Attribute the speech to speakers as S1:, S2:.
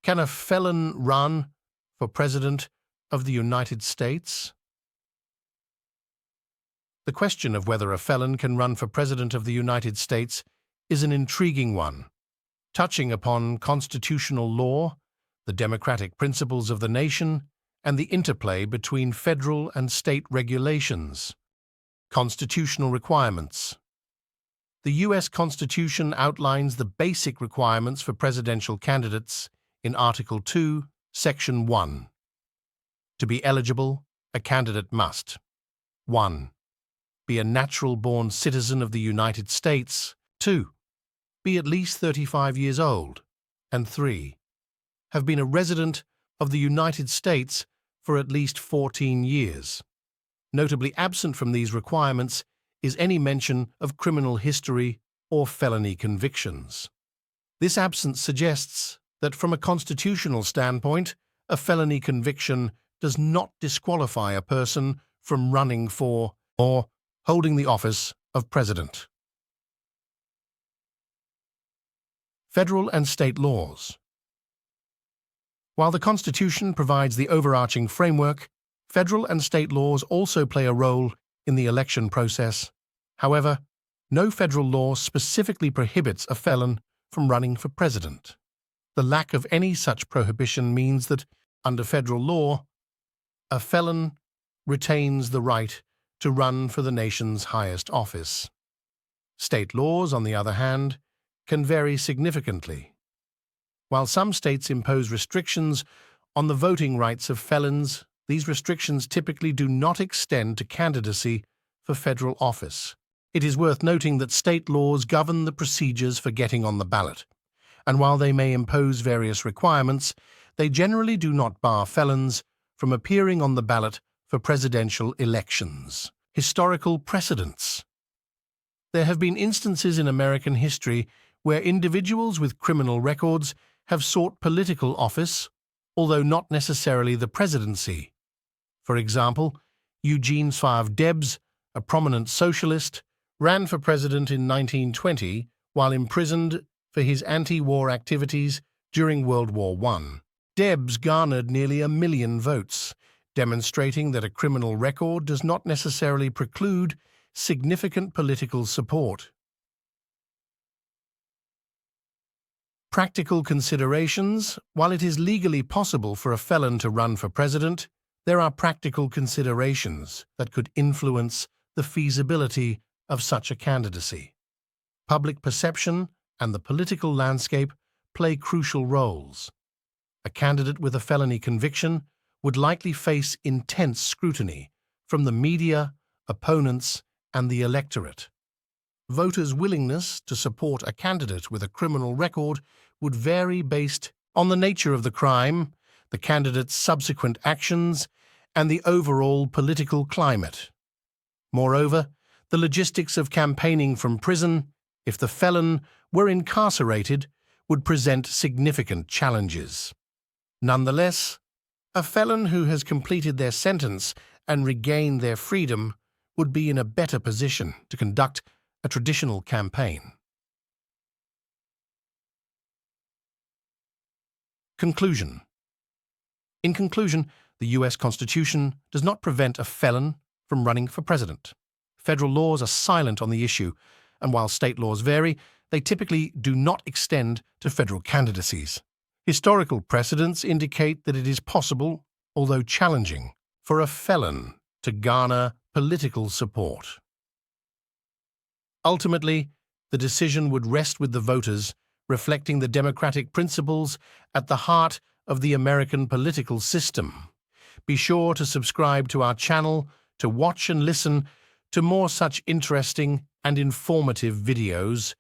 S1: Can a felon run for President of the United States? The question of whether a felon can run for President of the United States is an intriguing one, touching upon constitutional law, the democratic principles of the nation, and the interplay between federal and state regulations. Constitutional requirements. The U.S. Constitution outlines the basic requirements for presidential candidates in Article 2, Section 1. To be eligible, a candidate must 1. Be a natural-born citizen of the United States. 2. Be at least 35 years old. And 3. Have been a resident of the United States for at least 14 years. Notably absent from these requirements is any mention of criminal history or felony convictions. This absence suggests that from a constitutional standpoint, a felony conviction does not disqualify a person from running for or holding the office of president. Federal and state laws. While the Constitution provides the overarching framework, federal and state laws also play a role in the election process. However, no federal law specifically prohibits a felon from running for president. The lack of any such prohibition means that, under federal law, a felon retains the right to run for the nation's highest office. State laws, on the other hand, can vary significantly. While some states impose restrictions on the voting rights of felons, these restrictions typically do not extend to candidacy for federal office. It is worth noting that state laws govern the procedures for getting on the ballot, and while they may impose various requirements, they generally do not bar felons from appearing on the ballot for presidential elections. Historical precedents. There have been instances in American history where individuals with criminal records have sought political office, although not necessarily the presidency. For example, Eugene Favre Debs, a prominent socialist, ran for president in 1920 while imprisoned for his anti-war activities during World War I. Debs garnered nearly 1 million votes, demonstrating that a criminal record does not necessarily preclude significant political support. Practical considerations. While it is legally possible for a felon to run for president, there are practical considerations that could influence the feasibility of such a candidacy. Public perception and the political landscape play crucial roles. A candidate with a felony conviction would likely face intense scrutiny from the media, opponents, and the electorate. Voters' willingness to support a candidate with a criminal record would vary based on the nature of the crime, the candidate's subsequent actions, and the overall political climate. Moreover, the logistics of campaigning from prison, if the felon were incarcerated, would present significant challenges. Nonetheless, a felon who has completed their sentence and regained their freedom would be in a better position to conduct a traditional campaign. Conclusion. In conclusion, the U.S. Constitution does not prevent a felon from running for president. Federal laws are silent on the issue, and while state laws vary, they typically do not extend to federal candidacies. Historical precedents indicate that it is possible, although challenging, for a felon to garner political support. Ultimately, the decision would rest with the voters, reflecting the democratic principles at the heart of the American political system. Be sure to subscribe to our channel to watch and listen to more such interesting and informative videos.